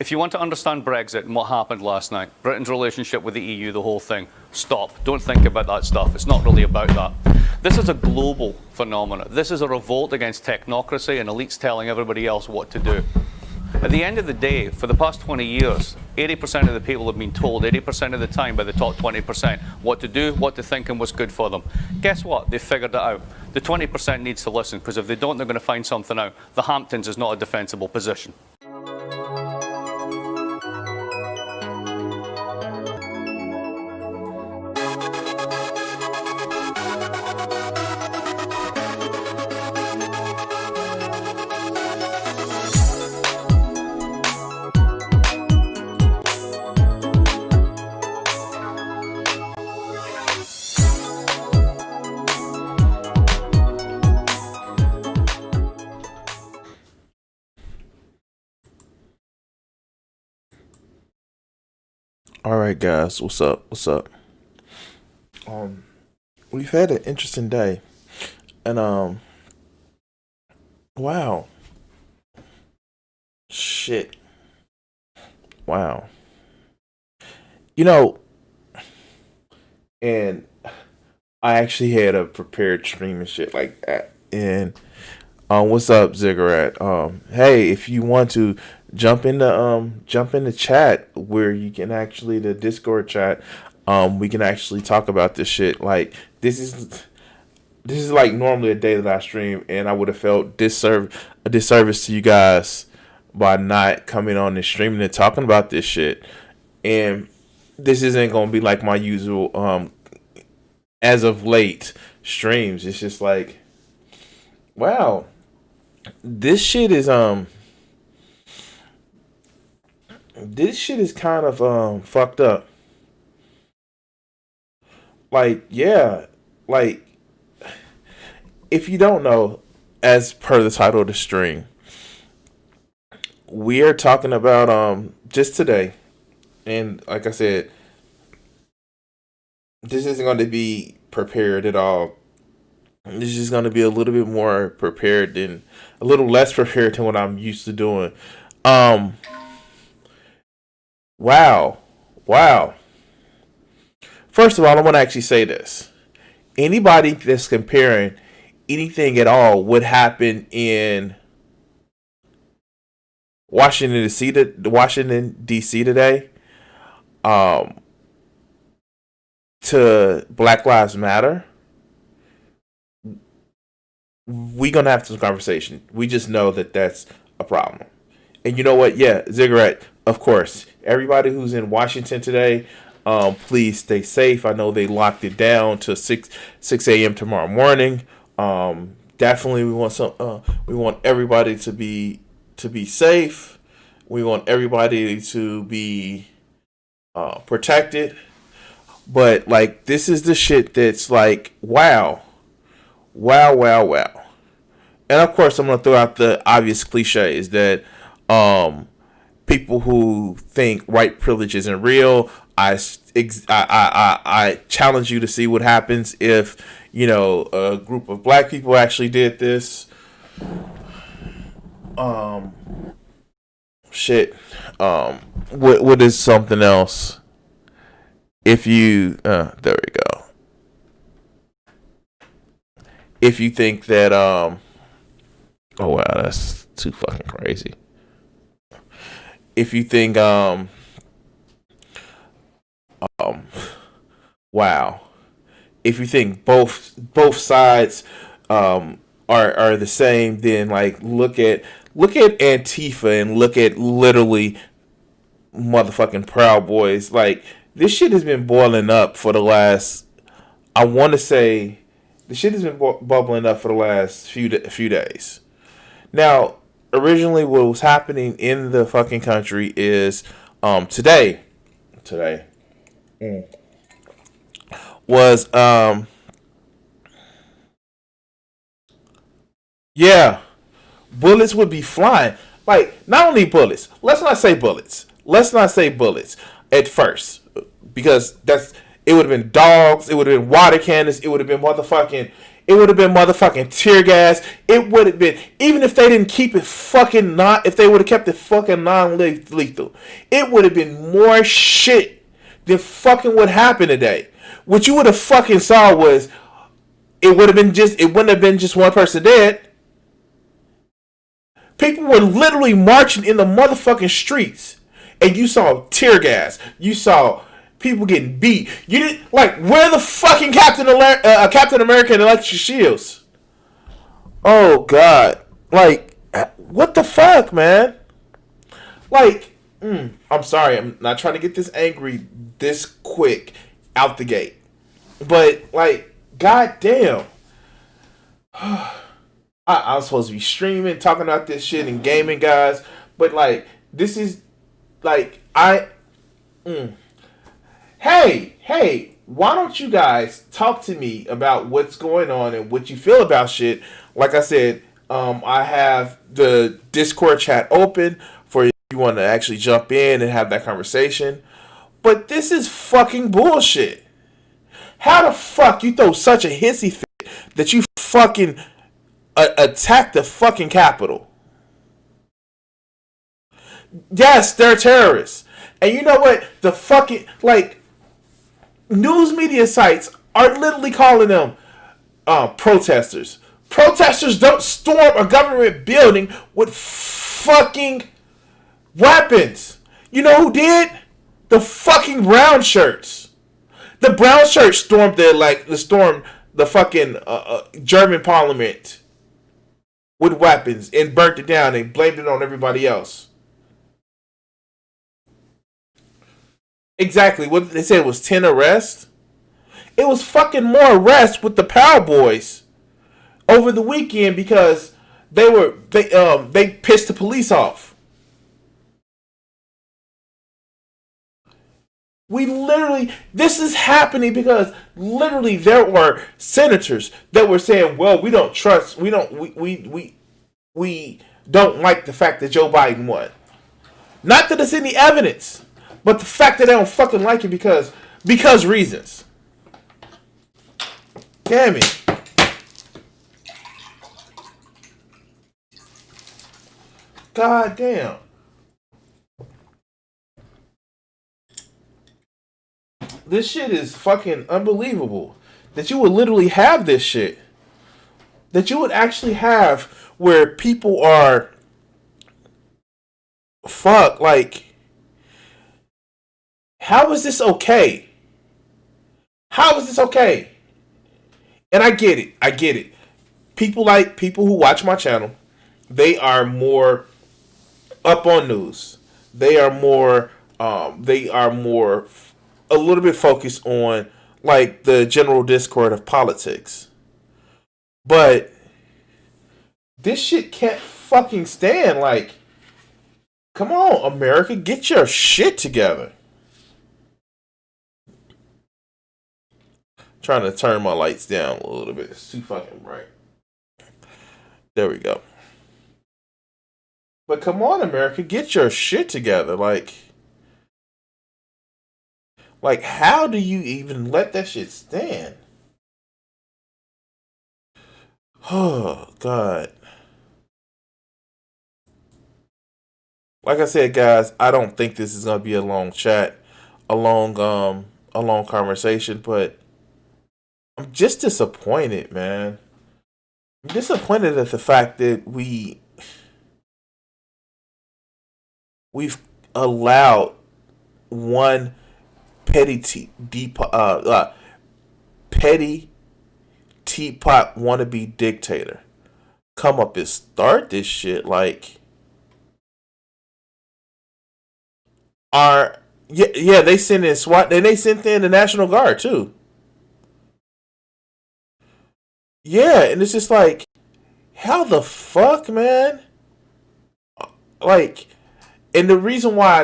If you want to understand Brexit and what happened last night, Britain's relationship with the EU, the whole thing, stop. Don't think about that stuff. It's not really about that. This is a global phenomenon. This is a revolt against technocracy and elites telling everybody else what to do. At the end of the day, for the past 20 years, 80% of the people have been told 80% of the time by the top 20% what to do, what to think, and what's good for them. Guess what? They've figured it out. The 20% needs to listen, because if they don't, they're going to find something out. The Hamptons is not a defensible position. All right, guys, what's up? What's up? We've had an interesting day, and wow, shit, wow, you know, and I actually had a prepared stream and shit like that, and what's up, Ziggurat? Hey, if you want to jump in the chat where you can actually the Discord chat, we can actually talk about this shit. Like this is like normally a day that I stream, and I would have felt a disservice to you guys by not coming on and streaming and talking about this shit. And this isn't gonna be like my usual as of late streams. It's just like, wow, this shit is kind of fucked up. Like, yeah, like, if you don't know, as per the title of the stream, we are talking about just today, and like I said, this isn't going to be prepared at all. This is going to be a little bit more prepared than a little less prepared than what I'm used to doing. Wow. First of all, I want to actually say this. Anybody that's comparing anything at all what happened in Washington D.C. today, to Black Lives Matter, we're going to have this conversation. We just know that that's a problem. And you know what? Yeah, Ziggurat, of course. Everybody who's in Washington today, please stay safe. I know they locked it down to 6 a.m. tomorrow morning. Definitely, we want everybody to be safe. We want everybody to be protected. But like, this is the shit that's like, wow. And of course, I'm gonna throw out the obvious cliches that people who think white privilege isn't real. I challenge you to see what happens if, you know, a group of black people actually did this. Shit. What is something else? If you there we go. If you think that oh wow, that's too fucking crazy. If you think wow. If you think both sides are the same, then like look at Antifa and look at literally motherfucking Proud Boys. Like, this shit has been boiling up for the last, I want to say, the shit has been bubbling up for the last few days. Now, originally what was happening in the fucking country is today was yeah, bullets would be flying. Like, not only bullets. Let's not say bullets at first, because it would have been dogs, it would have been water cannons, it would have been motherfucking It would have been motherfucking tear gas. It would have been, even if they didn't keep it fucking not, if they would have kept it fucking non-lethal, it would have been more shit than fucking what happened today. What you would have fucking saw was, it wouldn't have been just one person dead. People were literally marching in the motherfucking streets, and you saw tear gas. You saw people getting beat. You didn't like, where the fucking Captain America and Electric Shields? Oh God! Like, what the fuck, man? Like, I'm sorry, I'm not trying to get this angry this quick out the gate, but like, goddamn. I was supposed to be streaming, talking about this shit and gaming, guys. But like, this is like, Hey, why don't you guys talk to me about what's going on and what you feel about shit? Like I said, I have the Discord chat open for if you want to actually jump in and have that conversation. But this is fucking bullshit. How the fuck you throw such a hissy fit that you fucking attack the fucking Capitol? Yes, they're terrorists. And you know what? The fucking, like, news media sites are literally calling them protesters. Protesters don't storm a government building with fucking weapons. You know who did? The fucking brown shirts. The brown shirts stormed the fucking German parliament with weapons and burnt it down and blamed it on everybody else. Exactly. What they said was 10 arrests. It was fucking more arrests with the Proud Boys over the weekend because they pissed the police off. This is happening because literally there were senators that were saying, well, we don't like the fact that Joe Biden won. Not that there's any evidence, but the fact that they don't fucking like it because reasons. Damn it. God damn. This shit is fucking unbelievable. That you would literally have this shit. That you would actually have where people are... Fuck, like... How is this okay? How is this okay? And I get it. People who watch my channel, they are more up on news. They are more a little bit focused on like the general discord of politics. But this shit can't fucking stand. Like, come on, America, get your shit together. Trying to turn my lights down a little bit. It's too fucking bright. There we go. But come on, America, get your shit together. Like, how do you even let that shit stand? Oh, God. Like I said, guys, I don't think this is going to be a long chat, a long conversation, but I'm just disappointed, man. I'm disappointed at the fact that we've allowed one petty teapot wannabe dictator come up and start this shit. Like, they sent in SWAT and they sent in the National Guard too. Yeah, and it's just like, how the fuck, man? Like, and the reason why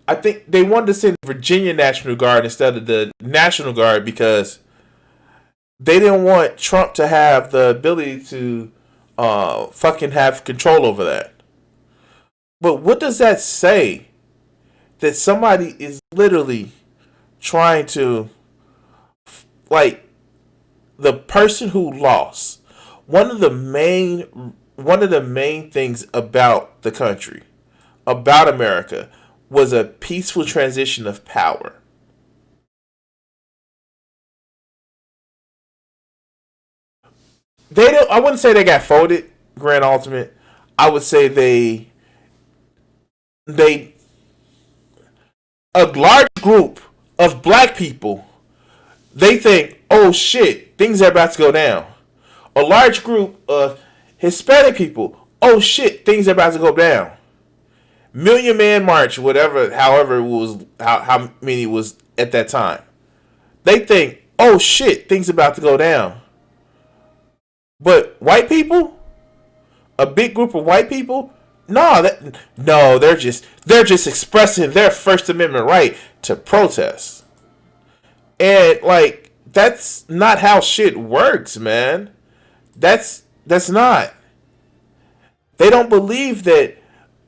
I think they wanted to send Virginia National Guard instead of the National Guard because they didn't want Trump to have the ability to fucking have control over that. But what does that say? That somebody is literally trying to, like, the person who lost, one of the main things about the country, about America, was a peaceful transition of power. They don't, I wouldn't say they got folded, Grand Ultimate. I would say they a large group of black people, they think, oh shit, things are about to go down. A large group of Hispanic people, oh shit, things are about to go down. Million Man March, whatever, however it was, how many it was at that time. They think, oh shit, things are about to go down. But white people, a big group of white people, no, they're just expressing their First Amendment right to protest. And like that's not how shit works, man. That's not. They don't believe that,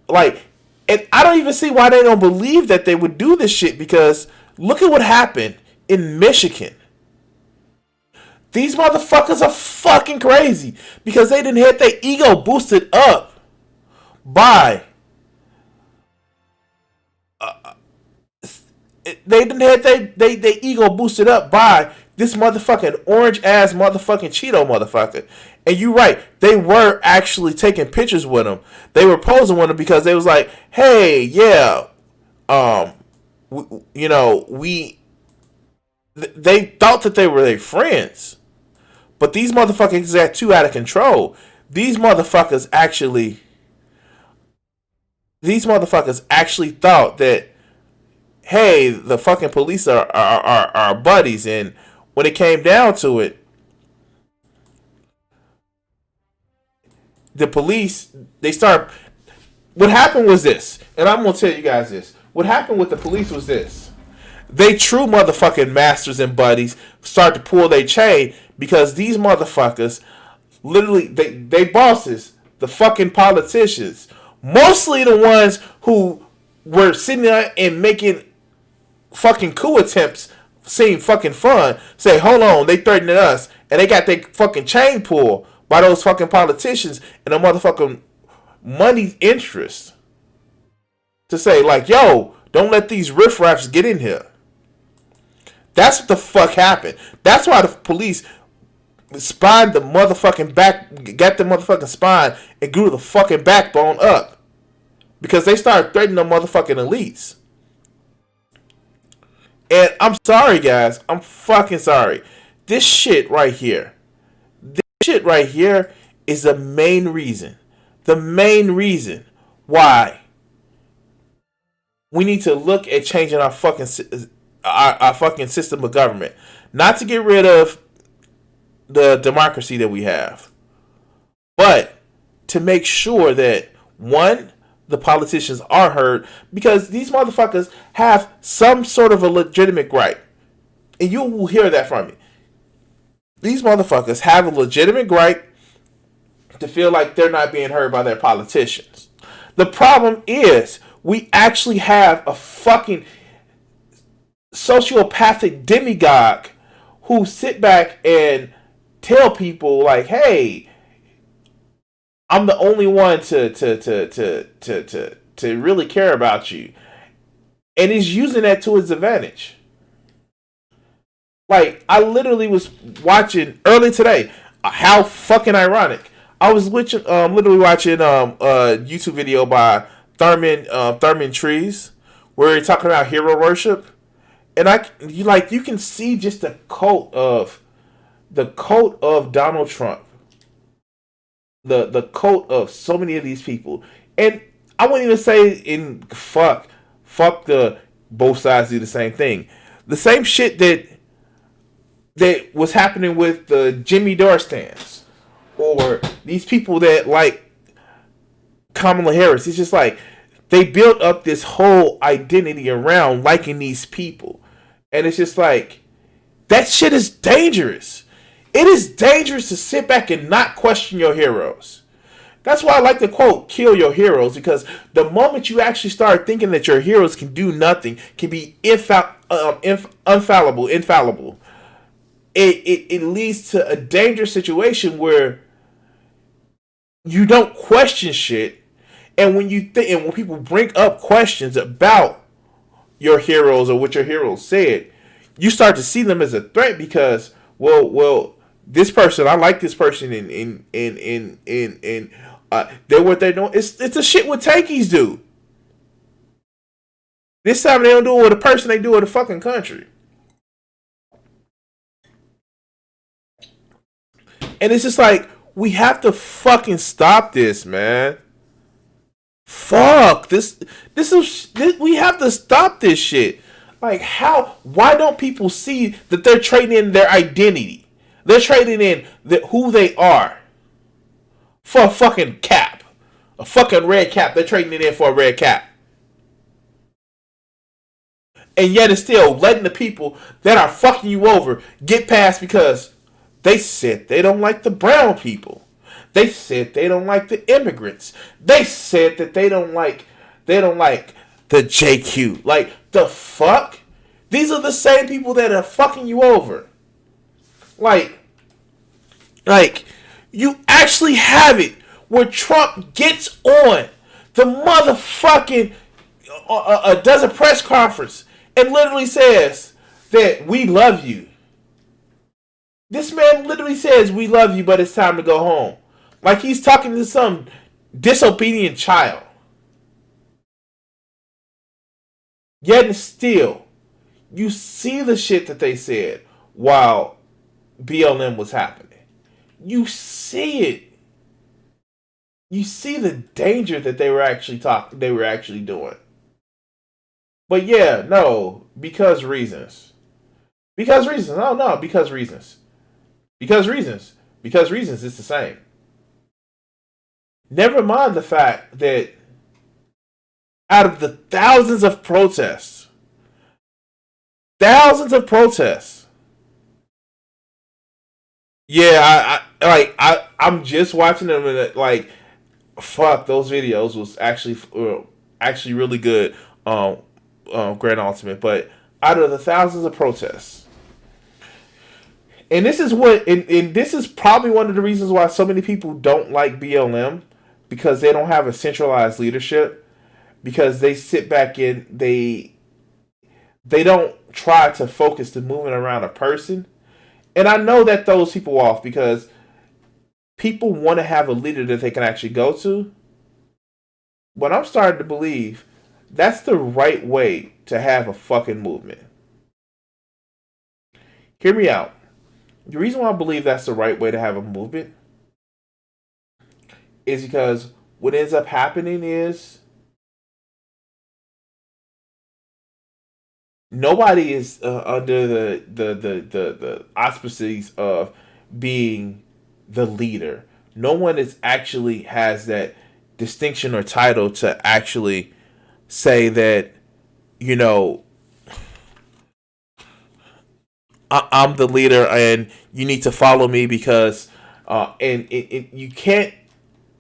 like, and I don't even see why they don't believe that they would do this shit, because look at what happened in Michigan. These motherfuckers are fucking crazy because they didn't have their ego boosted up by they didn't have their ego boosted up by this motherfucking orange ass motherfucking Cheeto motherfucker. And you're right, they were actually taking pictures with him. They were posing with him because they was like, hey, yeah, they thought that they were their friends. But these motherfuckers got too out of control. These motherfuckers actually thought that, hey, the fucking police are buddies, and when it came down to it, the police, they start. What happened was this, and I'm gonna tell you guys this. What happened with the police was this: they true motherfucking masters and buddies start to pull their chain because these motherfuckers, literally, they bosses, the fucking politicians, mostly the ones who were sitting there and making fucking coup attempts seem fucking fun, say, hold on, they threatening us, and they got their fucking chain pulled by those fucking politicians and the motherfucking money interests to say, like, yo, don't let these riffraffs get in here. That's what the fuck happened. That's why the police spined the motherfucking back, got the motherfucking spine and grew the fucking backbone up. Because they started threatening the motherfucking elites. And I'm sorry, guys. I'm fucking sorry. This shit right here is the main reason. The main reason why we need to look at changing our fucking system of government. Not to get rid of the democracy that we have, but to make sure that, one, the politicians are heard, because these motherfuckers have some sort of a legitimate right. And you will hear that from me. These motherfuckers have a legitimate right to feel like they're not being heard by their politicians. The problem is, we actually have a fucking sociopathic demagogue who sit back and tell people like, hey, I'm the only one to really care about you. And he's using that to his advantage. Like, I literally was watching early today. How fucking ironic. I was literally watching a YouTube video by Thurman Trees, where he's talking about hero worship. And you can see just the cult of Donald Trump. The cult of so many of these people. And I wouldn't even say fuck the both sides do the same thing. The same shit that was happening with the Jimmy Dore stands, or these people that like Kamala Harris. It's just like they built up this whole identity around liking these people. And it's just like, that shit is dangerous. It is dangerous to sit back and not question your heroes. That's why I like to quote, kill your heroes, because the moment you actually start thinking that your heroes can do nothing, can be infallible, it leads to a dangerous situation where you don't question shit, and when when people bring up questions about your heroes or what your heroes said, you start to see them as a threat because this person, I like this person, and they're what they're doing. It's the shit what tankies do. This time they don't do it with a person, they do it with a fucking country. And it's just like, we have to fucking stop this, man. Fuck this is we have to stop this shit. Like, why don't people see that they're trading in their identity? They're trading in who they are for a fucking cap. A fucking red cap. They're trading it in for a red cap. And yet it's still letting the people that are fucking you over get past because they said they don't like the brown people. They said they don't like the immigrants. They said that they don't like the JQ. Like, the fuck? These are the same people that are fucking you over. Like you actually have it where Trump gets on the motherfucking does a press conference and literally says that we love you. This man literally says we love you, but it's time to go home. Like he's talking to some disobedient child. Yet and still, you see the shit that they said while BLM was happening. You see it. You see the danger that they were actually doing. But yeah, no, because reasons. Because reasons. No, because reasons. Because reasons. Because reasons, it's the same. Never mind the fact that out of the thousands of protests, yeah, I'm just watching them and like, fuck, those videos was actually really good. Grand Ultimate, but out of the thousands of protests, and this is this is probably one of the reasons why so many people don't like BLM, because they don't have a centralized leadership, because they sit back in, they don't try to focus the movement around a person. And I know that throws people off because people want to have a leader that they can actually go to. But I'm starting to believe that's the right way to have a fucking movement. Hear me out. The reason why I believe that's the right way to have a movement is because what ends up happening is nobody is under the auspices of being the leader. No one is actually has that distinction or title to actually say that, you know, I'm the leader and you need to follow me because and you can't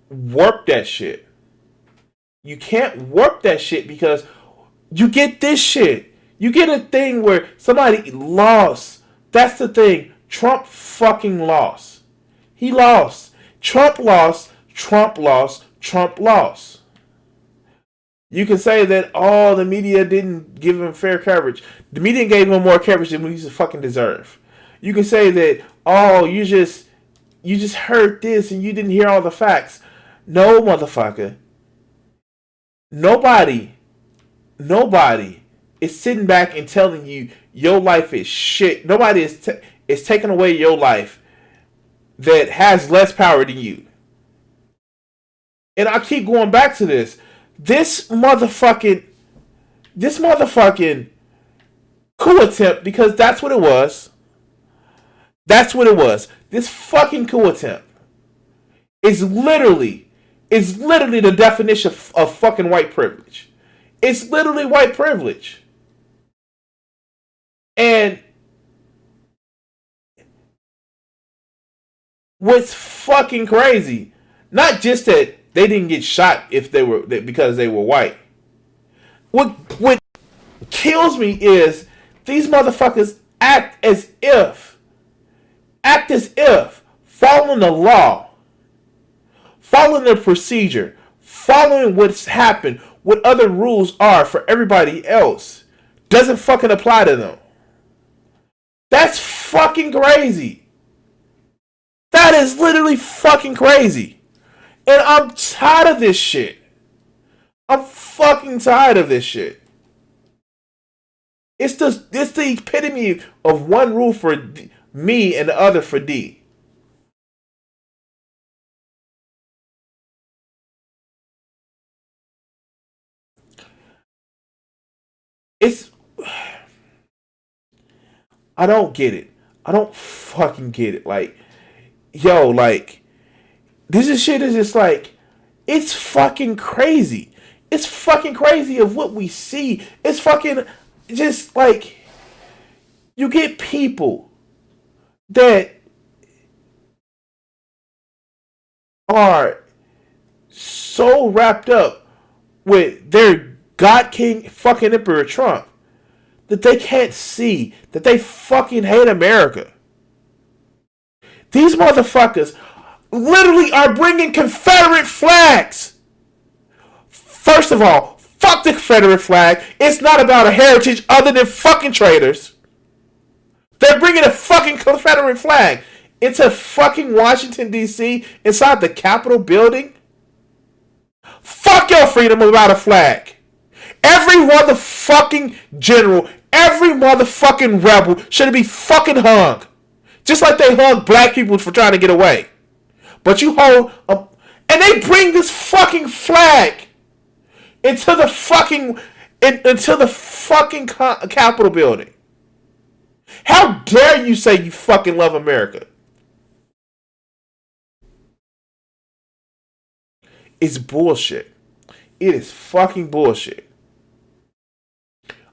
work that shit. You can't work that shit because you get this shit. You get a thing where somebody lost. That's the thing. Trump fucking lost. He lost. Trump lost. Trump lost. Trump lost. You can say that, oh, the media didn't give him fair coverage. The media gave him more coverage than he used to fucking deserve. You can say that, oh, you just heard this and you didn't hear all the facts. No, motherfucker. Nobody is sitting back and telling you your life is shit. Nobody is taking away your life that has less power than you. And I keep going back to this. This motherfucking coup attempt, because that's what it was. That's what it was. This fucking coup attempt is literally the definition of fucking white privilege. It's literally white privilege. And what's fucking crazy, not just that they didn't get shot because they were white. What kills me is these motherfuckers act as if act as if following the law, following the procedure, following what's happened, what other rules are for everybody else, doesn't fucking apply to them. That's fucking crazy. That is literally fucking crazy. And I'm tired of this shit. I'm fucking tired of this shit. It's the epitome of one rule for me and the other for D. I don't get it. I don't fucking get it. Like, yo, like, this shit is just like, it's fucking crazy. It's fucking crazy of what we see. It's fucking just like, you get people that are so wrapped up with their God King fucking Emperor Trump that they can't see that they fucking hate America. These motherfuckers literally are bringing Confederate flags. First of all, fuck the Confederate flag. It's not about a heritage other than fucking traitors. They're bringing a fucking Confederate flag into fucking Washington, D.C., inside the Capitol building. Fuck your freedom about a flag. Every motherfucking general, every motherfucking rebel should be fucking hung. Just like they hung black people for trying to get away. But you hold up, and they bring this fucking flag into the fucking Capitol building. How dare you say you fucking love America? It's bullshit. It is fucking bullshit.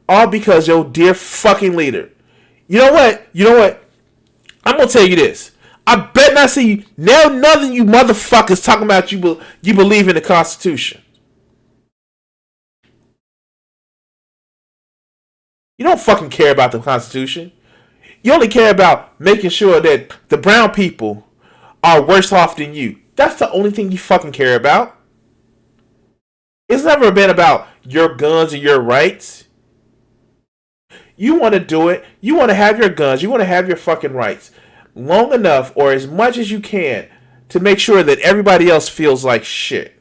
All because your dear fucking leader. You know what? I'm gonna tell you this. I bet not see you. Now none of you motherfuckers talking about you believe in the Constitution. You don't fucking care about the Constitution. You only care about making sure that the brown people are worse off than you. That's the only thing you fucking care about. It's never been about your guns and your rights. You want to do it. You want to have your guns. You want to have your fucking rights long enough or as much as you can to make sure that everybody else feels like shit.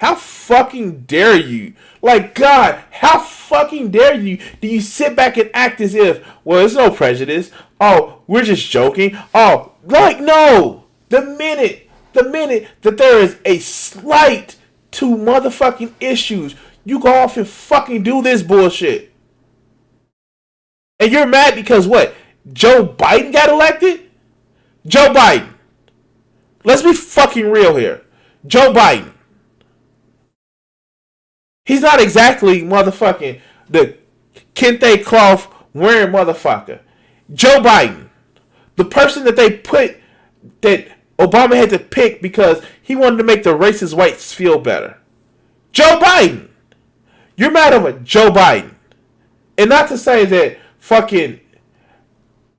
How fucking dare you? Like, God, how fucking dare you? Do you sit back and act as if, well, there's no prejudice. Oh, we're just joking. Oh, like, no. The minute that there is a slight to motherfucking issues, you go off and fucking do this bullshit. And you're mad because what? Joe Biden got elected? Joe Biden. Let's be fucking real here. Joe Biden. He's not exactly motherfucking the kente cloth wearing motherfucker. Joe Biden. The person that they put, that Obama had to pick because he wanted to make the racist whites feel better. Joe Biden. You're mad over Joe Biden. And not to say that fucking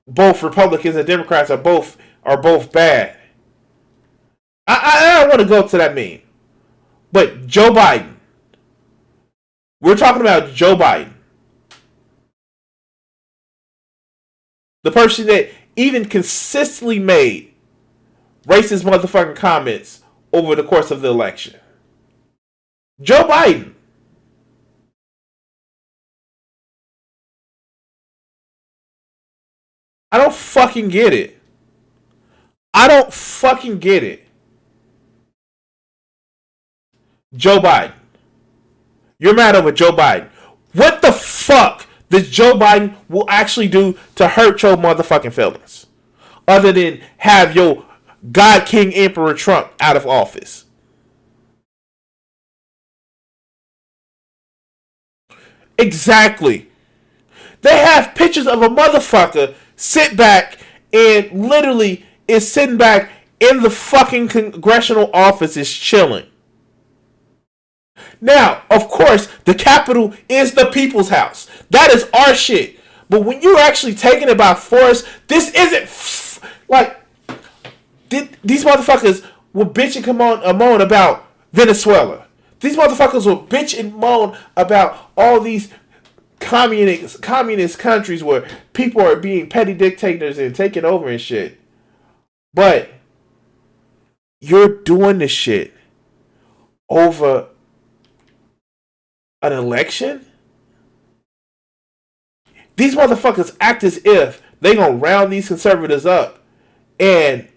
both Republicans and Democrats are both bad. I don't want to go to that meme. But Joe Biden. We're talking about Joe Biden. The person that even consistently made racist motherfucking comments over the course of the election. Joe Biden. I don't fucking get it. I don't fucking get it. Joe Biden. You're mad over Joe Biden. What the fuck does Joe Biden will actually do to hurt your motherfucking feelings? Other than have your God King Emperor Trump out of office. Exactly. They have pictures of a motherfucker sit back and literally is sitting back in the fucking congressional offices chilling. Now, of course, the Capitol is the people's house. That is our shit. But when you're actually taking it by force, this isn't like these motherfuckers will bitch and moan about Venezuela. These motherfuckers will bitch and moan about all these communist countries where people are being petty dictators and taking over and shit. But you're doing this shit over an election? These motherfuckers act as if they gonna round these conservatives up and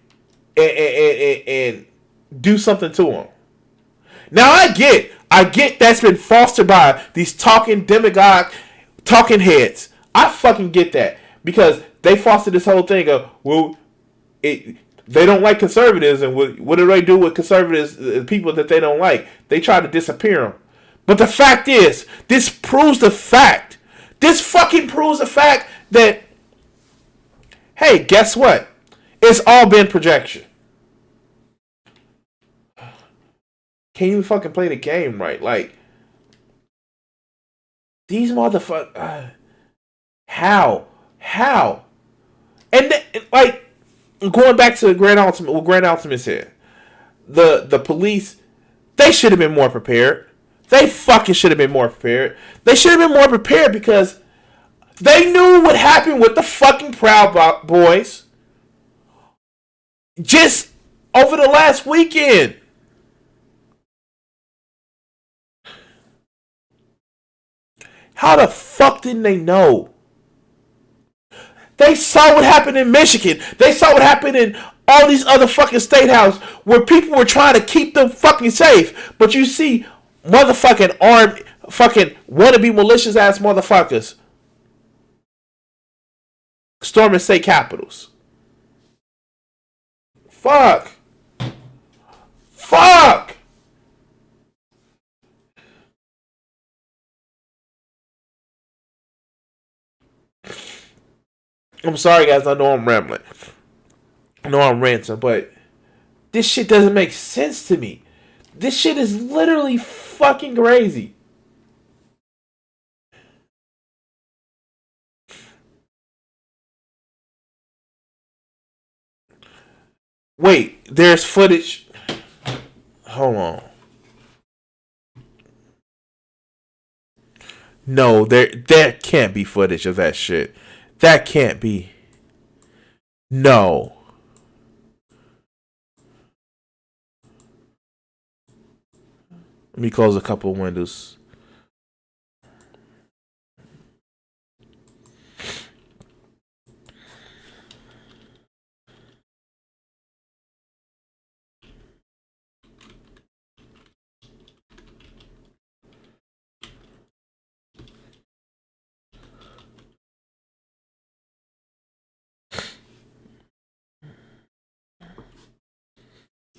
do something to them. Now I get that's been fostered by these talking demagogue, talking heads. I fucking get that because they fostered this whole thing of they don't like conservatives, and what do they do with conservatives, people that they don't like? They try to disappear them. But the fact is, this proves the fact. This fucking proves the fact that, hey, guess what? It's all been projection. Can't even fucking play the game right. Like, these motherfuckers, how? And like, going back to Grand Ultimate, what Grand Ultimate said, the police, they should have been more prepared. They fucking should have been more prepared. They should have been more prepared because they knew what happened with the fucking Proud Boys just over the last weekend. How the fuck didn't they know? They saw what happened in Michigan. They saw what happened in all these other fucking state houses where people were trying to keep them fucking safe. But you see motherfucking armed, fucking wannabe malicious ass motherfuckers storming state capitals. Fuck. I'm sorry, guys. I know I'm rambling. I know I'm ranting, but this shit doesn't make sense to me. This shit is literally fucking crazy. Wait, there's footage. Hold on. No, there can't be footage of that shit. That can't be. No. Let me close a couple of windows.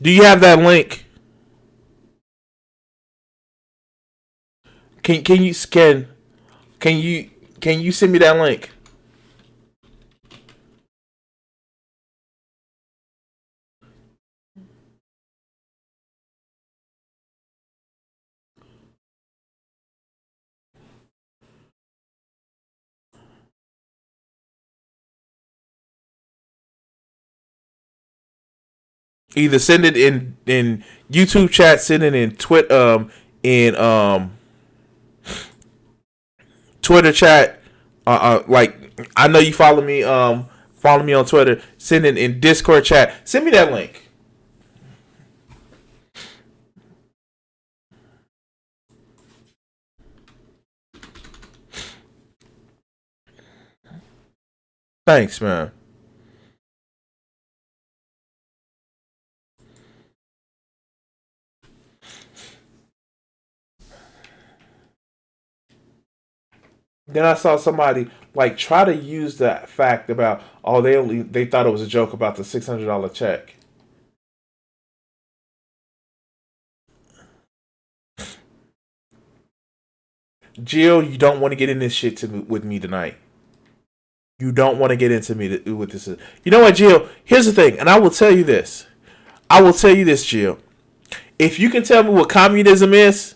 Do you have that link? Can you send me that link? Either send it in YouTube chat, send it in Twitter chat. Like, I know you follow me on Twitter. Send it in Discord chat. Send me that link. Thanks, man. Then I saw somebody like try to use that fact about they thought it was a joke about the $600 check. Jill, you don't want to get in this shit with me tonight. You don't want to get into me with this. You know what, Jill? Here's the thing, and I will tell you this. Jill. If you can tell me what communism is,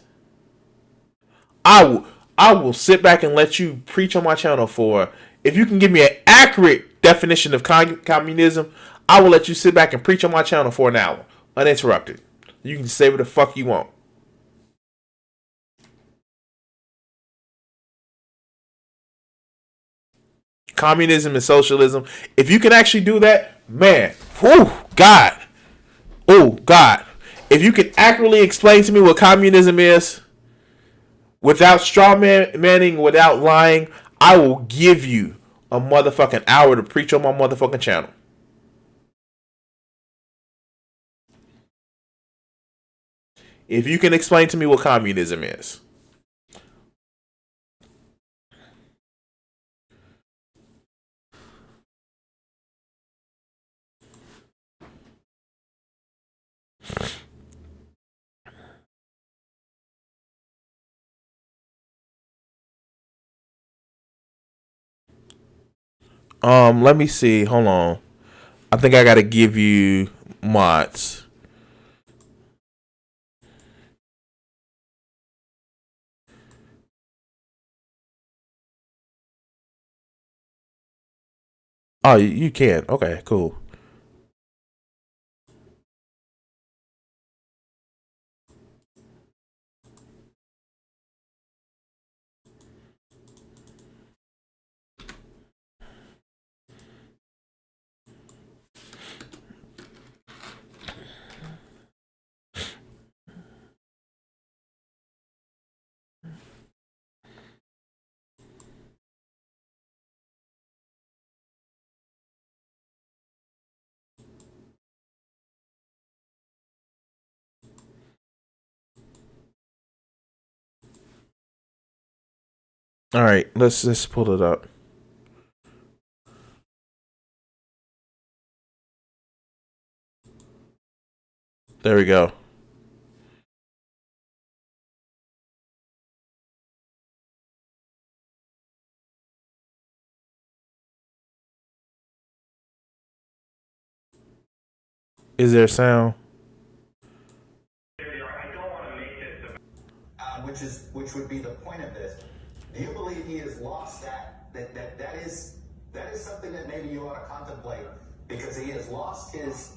I will sit back and let you preach on my channel for If you can give me an accurate definition of communism, I will let you sit back and preach on my channel for an hour, uninterrupted. You can say what the fuck you want. Communism and socialism. If you can actually do that, man, whew, God. Oh, God. If you can accurately explain to me what communism is, without straw manning, without lying, I will give you a motherfucking hour to preach on my motherfucking channel. If you can explain to me what communism is. Let me see. Hold on. I think I gotta give you mods. Oh, you can. Okay, cool. All right, let's just pull it up. There we go. Is there sound? Which would be the point of this. Do you believe he has lost that is something that maybe you ought to contemplate, because he has lost his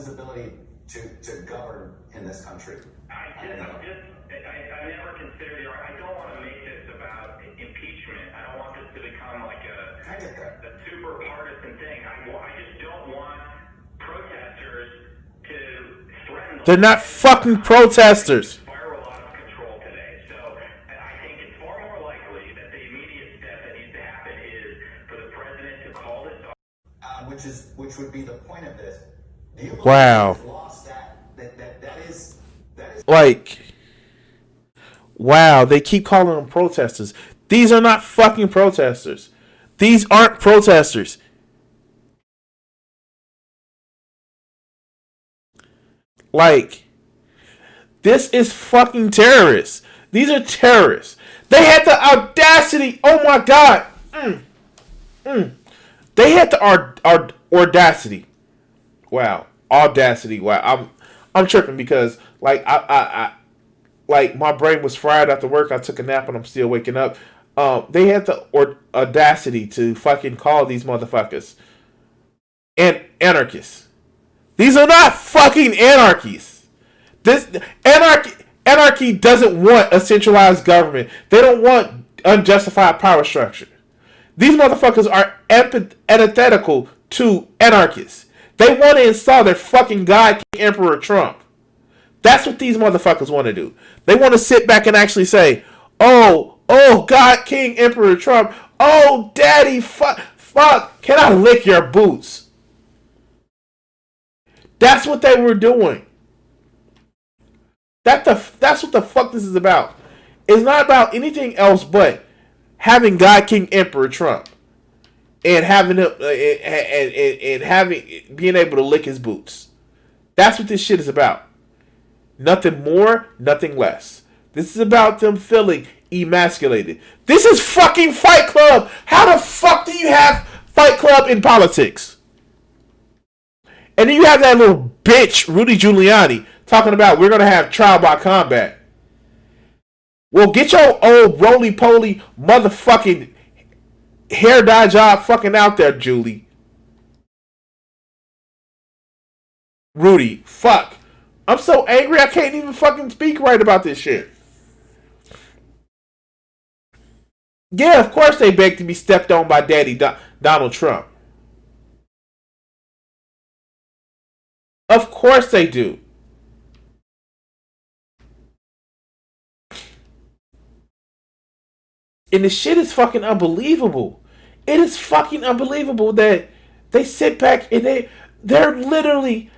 ability to govern in this country. I never considered it. I don't want to make this about impeachment. I don't want this to become like a super partisan thing. I just don't want protesters to threaten. They're not fucking protesters. Spiral out of control today. So I think it's far more likely that the immediate step that needs to happen is for the president to call this off. Which would be the point of this. Do you Wow. Lost that is like, wow, they keep calling them protesters. These are not fucking protesters. These aren't protesters. Like, this is fucking terrorists. These are terrorists. They had the audacity. Oh my god. They had the audacity. Wow, audacity. Wow, I'm tripping because like I like my brain was fried after work. I took a nap and I'm still waking up. They had the audacity to fucking call these motherfuckers anarchists. These are not fucking anarchies. This anarchy doesn't want a centralized government. They don't want unjustified power structure. These motherfuckers are antithetical to anarchists. They want to install their fucking God, King Emperor Trump. That's what these motherfuckers want to do. They want to sit back and actually say, oh, God, King Emperor Trump. Oh, daddy, fuck, can I lick your boots? That's what they were doing. That's what the fuck this is about. It's not about anything else but having God, King Emperor Trump, and having him and being able to lick his boots. That's what this shit is about. Nothing more, nothing less. This is about them feeling emasculated. This is fucking Fight Club. How the fuck do you have Fight Club in politics? And then you have that little bitch, Rudy Giuliani, talking about we're going to have trial by combat. Well, get your old roly-poly motherfucking hair dye job fucking out there, Julie. Rudy, fuck. I'm so angry I can't even fucking speak right about this shit. Yeah, of course they beg to be stepped on by Daddy Donald Trump. Of course they do. And the shit is fucking unbelievable. It is fucking unbelievable that they sit back and they're literally,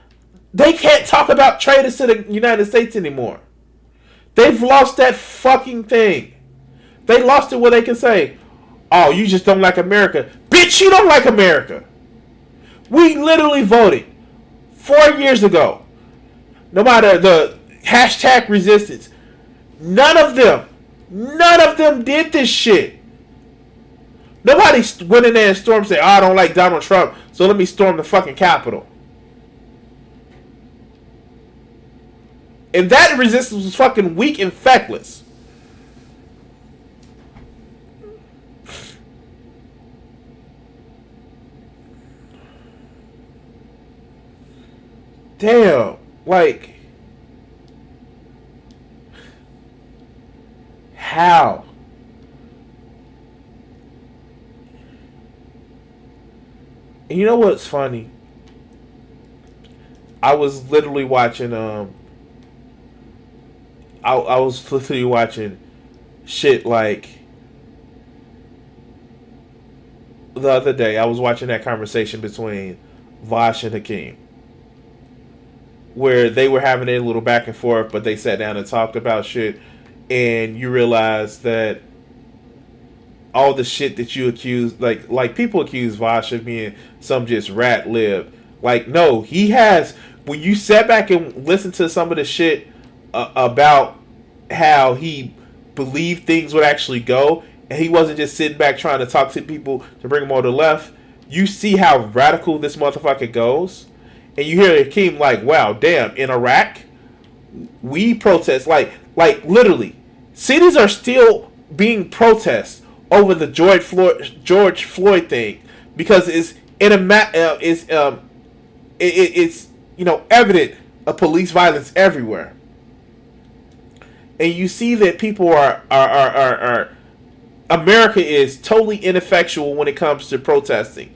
they can't talk about traitors to the United States anymore. They've lost that fucking thing. They lost it where they can say, oh, you just don't like America. Bitch, you don't like America. We literally voted 4 years ago. No matter the hashtag resistance. None of them did this shit. Nobody went in there and stormed and said, oh, I don't like Donald Trump, so let me storm the fucking Capitol. And that resistance was fucking weak and feckless. Damn, like, how? And you know what's funny? I was literally watching I was literally watching shit like the other day. I was watching that conversation between Vosh and Hakeem, where they were having a little back and forth, but they sat down and talked about shit, and you realize that all the shit that you accuse, like people accuse Vosh of being some just rat lib. Like, no, he has. When you sat back and listened to some of the shit about how he believed things would actually go, and he wasn't just sitting back trying to talk to people to bring them all to the left, you see how radical this motherfucker goes. And you hear Hakeem like, wow, damn, in Iraq, we protest. Like literally, cities are still being protested over the George Floyd thing because it's evident of police violence everywhere. And you see that people are America is totally ineffectual when it comes to protesting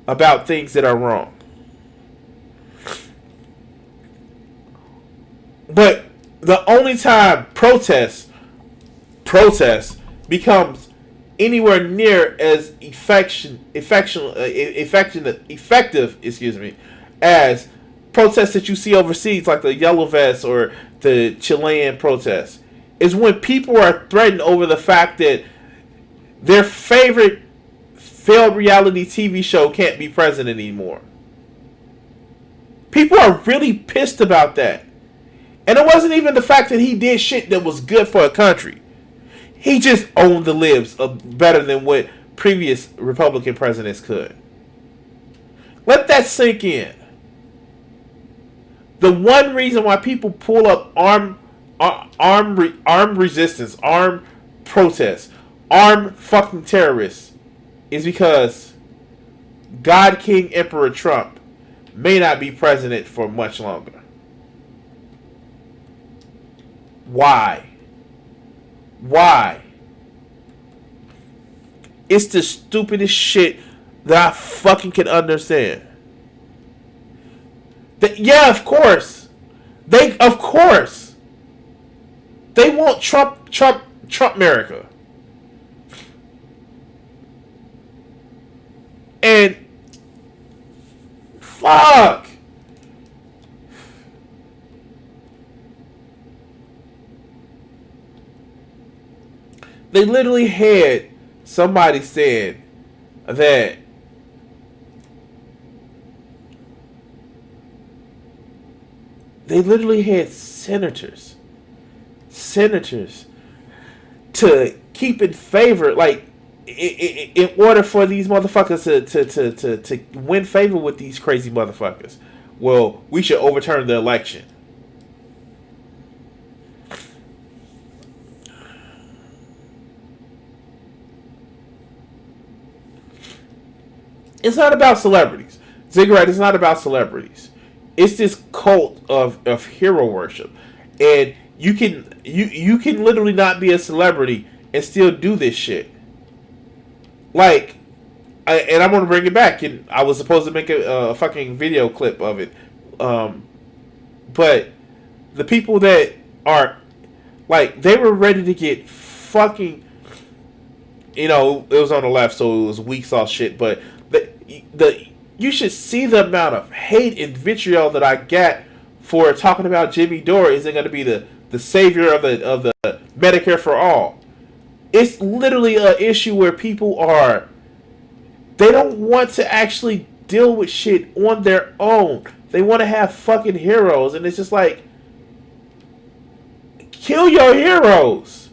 about things that are wrong. But the only time protest becomes anywhere near as effective, as protests that you see overseas, like the Yellow Vests or the Chilean protests, is when people are threatened over the fact that their favorite failed reality TV show can't be president anymore. People are really pissed about that. And it wasn't even the fact that he did shit that was good for a country. He just owned the libs better than what previous Republican presidents could. Let that sink in. The one reason why people pull up armed resistance, armed protests, armed fucking terrorists is because God King Emperor Trump may not be president for much longer. Why? It's the stupidest shit that I fucking can understand. Yeah, of course. They want Trump America. And fuck. They literally had somebody said that they literally had senators to keep in favor, like in order for these motherfuckers to win favor with these crazy motherfuckers. Well, we should overturn the election. It's not about celebrities. Ziggurat, it's not about celebrities. It's this cult of hero worship. And you can literally not be a celebrity and still do this shit. Like, and I'm gonna bring it back. And I was supposed to make a fucking video clip of it, but the people that are like, they were ready to get fucking, it was on the left, so it was weak sauce shit. But the you should see the amount of hate and vitriol that I get for talking about Jimmy Dore isn't going to be the savior of the Medicare for all. It's literally an issue where people they don't want to actually deal with shit on their own. They want to have fucking heroes, and it's just like, kill your heroes.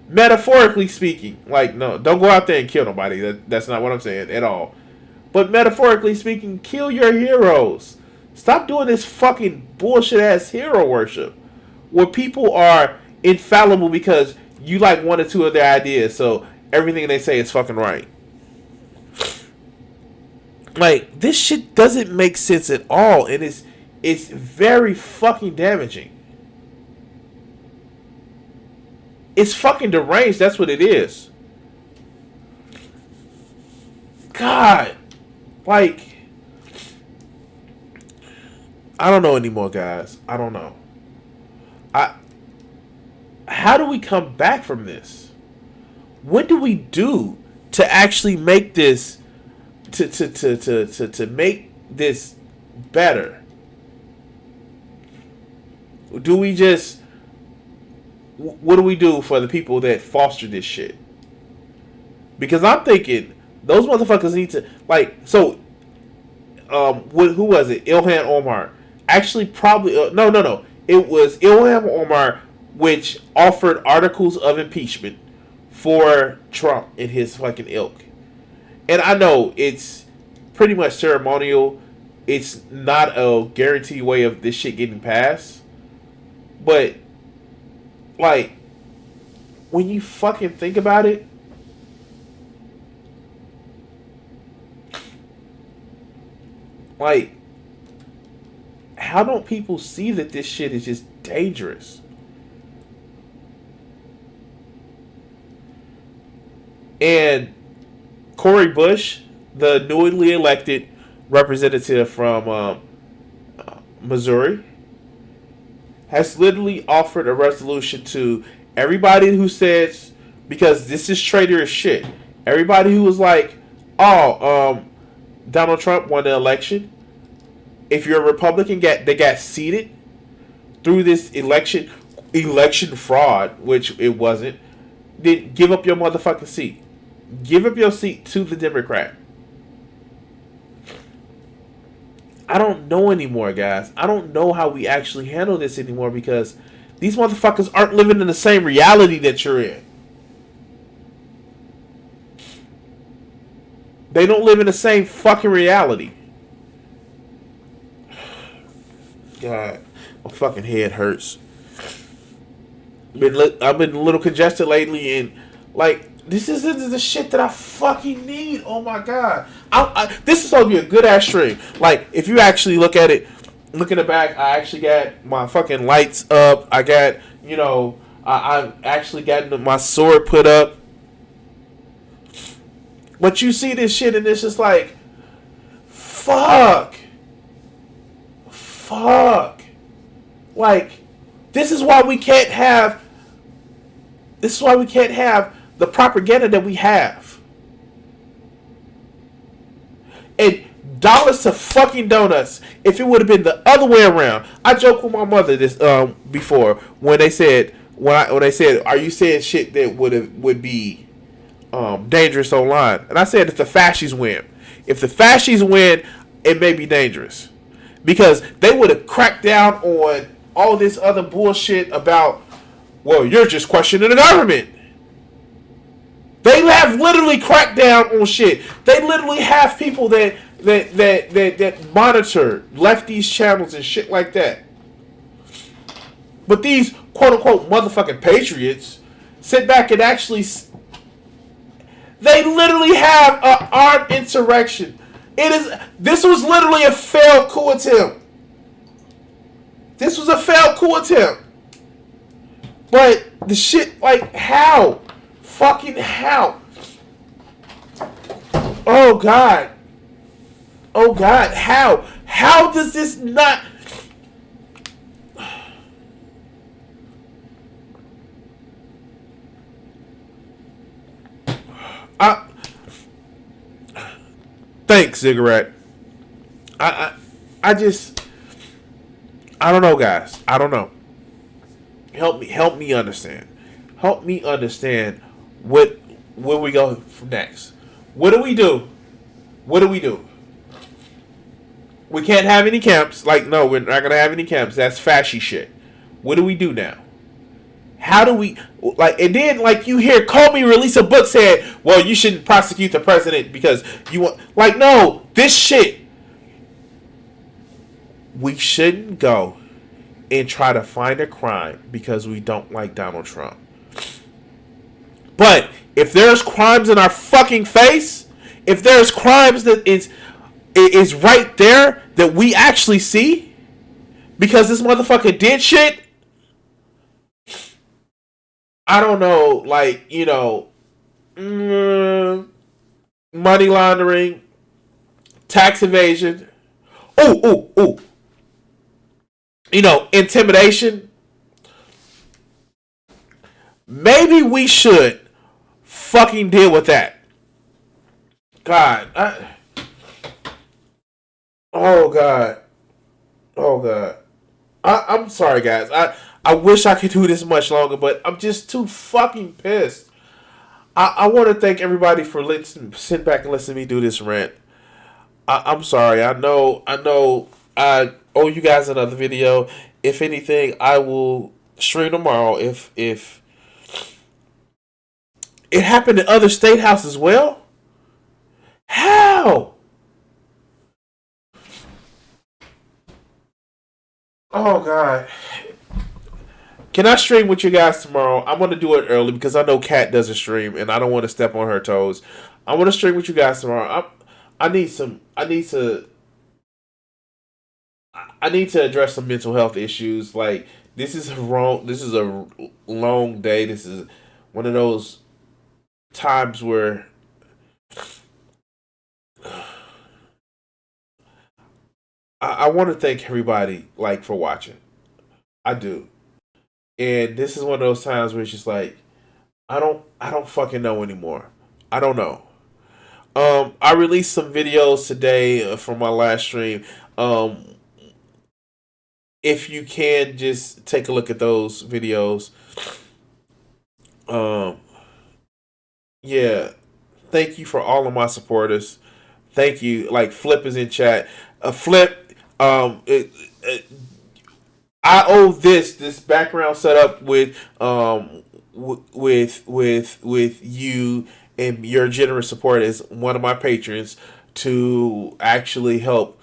Metaphorically speaking. Like, no, don't go out there and kill nobody. That's not what I'm saying at all. But metaphorically speaking, kill your heroes. Stop doing this fucking bullshit ass hero worship where people are infallible because you like one or two of their ideas, so everything they say is fucking right. Like, this shit doesn't make sense at all, and it's very fucking damaging. It's fucking deranged, that's what it is. God. Like, I don't know anymore, guys. I don't know. How do we come back from this? What do we do to actually make this to make this better? Do we just, what do we do for the people that foster this shit? Because I'm thinking those motherfuckers need to, like, so, who was it? Ilhan Omar. Actually, probably, no. It was Ilhan Omar, which offered articles of impeachment for Trump and his fucking ilk. And I know it's pretty much ceremonial. It's not a guaranteed way of this shit getting passed. But, like, when you fucking think about it, like, how don't people see that this shit is just dangerous? And Cori Bush, the newly elected representative from Missouri, has literally offered a resolution to everybody who says, because this is traitorous shit, everybody who was like, Donald Trump won the election. If you're a Republican, they got seated through this election fraud, which it wasn't, then give up your motherfucking seat. Give up your seat to the Democrat. I don't know anymore, guys. I don't know how we actually handle this anymore because these motherfuckers aren't living in the same reality that you're in. They don't live in the same fucking reality. God, my fucking head hurts. I've been a little congested lately, and like, this isn't the shit that I fucking need. Oh my god, this is supposed to be a good ass stream. Like, if you actually look at it, look in the back, I actually got my fucking lights up. I got, I actually got my sword put up. But you see this shit, and it's just like, fuck. Like, this is why we can't have the propaganda that we have. And dollars to fucking donuts. If it would have been the other way around. I joked with my mother this before when they said, are you saying shit that would be dangerous online? And I said, if the fascists win, it may be dangerous. Because they would have cracked down on all this other bullshit about, well, you're just questioning the government. They have literally cracked down on shit. They literally have people that monitor lefties channels and shit like that. But these quote unquote motherfucking patriots sit back and actually, they literally have an armed insurrection. This was literally a failed coup attempt. This was a failed coup attempt. But the shit, like, how? Fucking how? Oh, God. Oh, God. How? How does this not... Thanks, cigarette. I just... I don't know, guys. I don't know. Help me understand. Help me understand where we go from next. What do we do? What do we do? We can't have any camps. Like, no, we're not gonna have any camps. That's fashy shit. What do we do now? How do we, like, and then, like, you hear Comey release a book saying, well, you shouldn't prosecute the president because you want, like, no, this shit. We shouldn't go and try to find a crime because we don't like Donald Trump. But if there's crimes in our fucking face, if there's crimes that is right there that we actually see because this motherfucker did shit, I don't know, like, you know, money laundering, tax evasion, you know, intimidation. Maybe we should fucking deal with that. God. Oh, God. Oh, God. I'm sorry, guys. I wish I could do this much longer, but I'm just too fucking pissed. I want to thank everybody for sitting back and listening to me do this rant. I'm sorry. I know I owe you guys another video. If anything, I will stream tomorrow. If it happened in other state houses as well? How? Oh, God. Can I stream with you guys tomorrow? I'm going to do it early because I know Kat doesn't stream and I don't want to step on her toes. I want to stream with you guys tomorrow. I need to address some mental health issues. Like, this is a long day. This is one of those times where I want to thank everybody, like, for watching. I do. And this is one of those times where it's just like, I don't fucking know anymore. I don't know. I released some videos today from my last stream. If you can just take a look at those videos. Yeah. Thank you for all of my supporters. Thank you. Like, Flip is in chat. Flip, I owe this background setup with you and your generous support as one of my patrons to actually help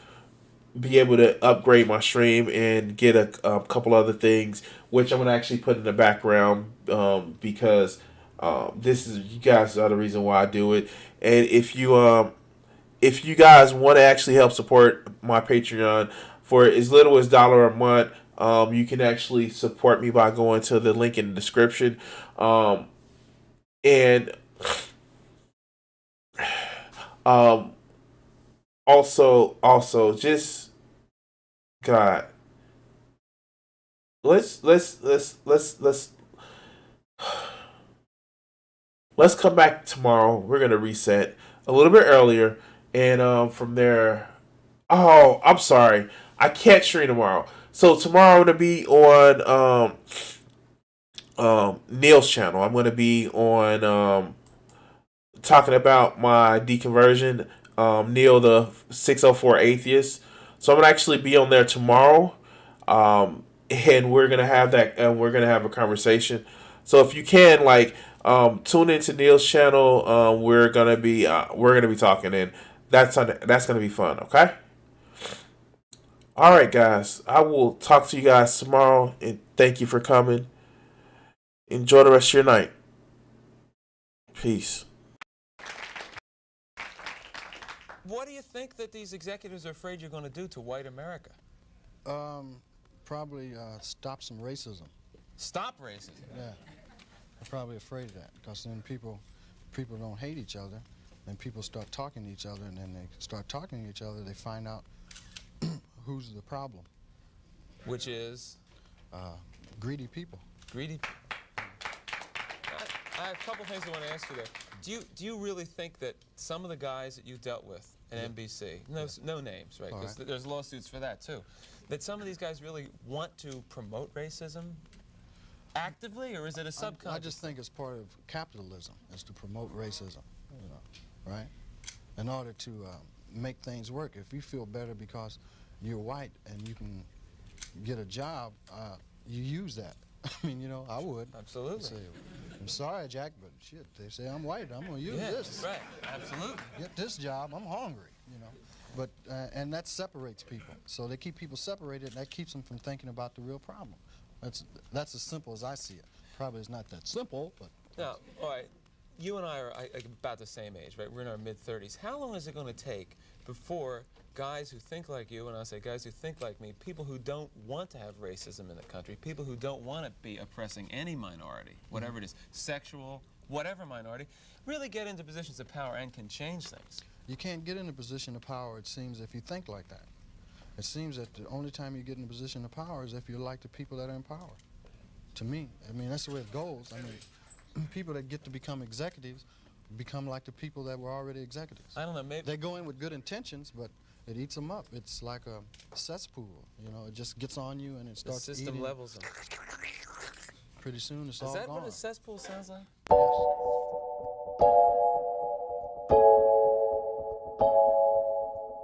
be able to upgrade my stream and get a couple other things, which I'm gonna actually put in the background because this is, you guys are the reason why I do it. And if you guys want to actually help support my Patreon for as little as $1 a month, you can actually support me by going to the link in the description. And also just, God, let's come back tomorrow. We're gonna reset a little bit earlier, and from there. Oh, I'm sorry, I can't stream tomorrow. So tomorrow I'm gonna be on Neil's channel. I'm gonna be on talking about my deconversion. Neil, the 604 atheist. So I'm gonna actually be on there tomorrow, and we're gonna have that, and we're gonna have a conversation. So if you can, like, tune into Neil's channel. We're gonna be talking, and that's gonna be fun. Okay. All right, guys. I will talk to you guys tomorrow, and thank you for coming. Enjoy the rest of your night. Peace. What do you think that these executives are afraid you're going to do to white America? Probably stop some racism. Stop racism? Yeah, I'm probably afraid of that, because then people don't hate each other, and people start talking to each other, and then they start talking to each other, they find out who's the problem. Which is? Greedy people. Greedy. I have a couple things I want to ask you there. Do you really think that some of the guys that you dealt with at NBC, no names, right? Because there's lawsuits for that too, that some of these guys really want to promote racism actively, or is it a subconscious? I just think it's part of capitalism, is to promote racism, you know, right? In order to make things work. If you feel better because you're white and you can get a job, you use that. I mean, you know, I would. Absolutely. Say, I'm sorry, Jack, but shit, they say I'm white. I'm going to use this. Right. Absolutely. Get this job. I'm hungry, you know. But and that separates people. So they keep people separated, and that keeps them from thinking about the real problem. That's as simple as I see it. Probably it's not that simple, but. Now, all right, you and I are about the same age, right? We're in our mid-30s. How long is it going to take before guys who think like you, and I say guys who think like me, people who don't want to have racism in the country, people who don't want to be oppressing any minority, whatever it is, sexual, whatever minority, really get into positions of power and can change things? You can't get in a position of power, it seems, if you think like that. It seems that the only time you get in a position of power is if you're like the people that are in power. To me, I mean, that's the way it goes. I mean, people that get to become executives become like the people that were already executives. I don't know, maybe... They go in with good intentions, but it eats them up. It's like a cesspool, you know, it just gets on you and it starts the system eating. Levels them. Pretty soon it's all Is that gone. what a cesspool sounds like? Yes.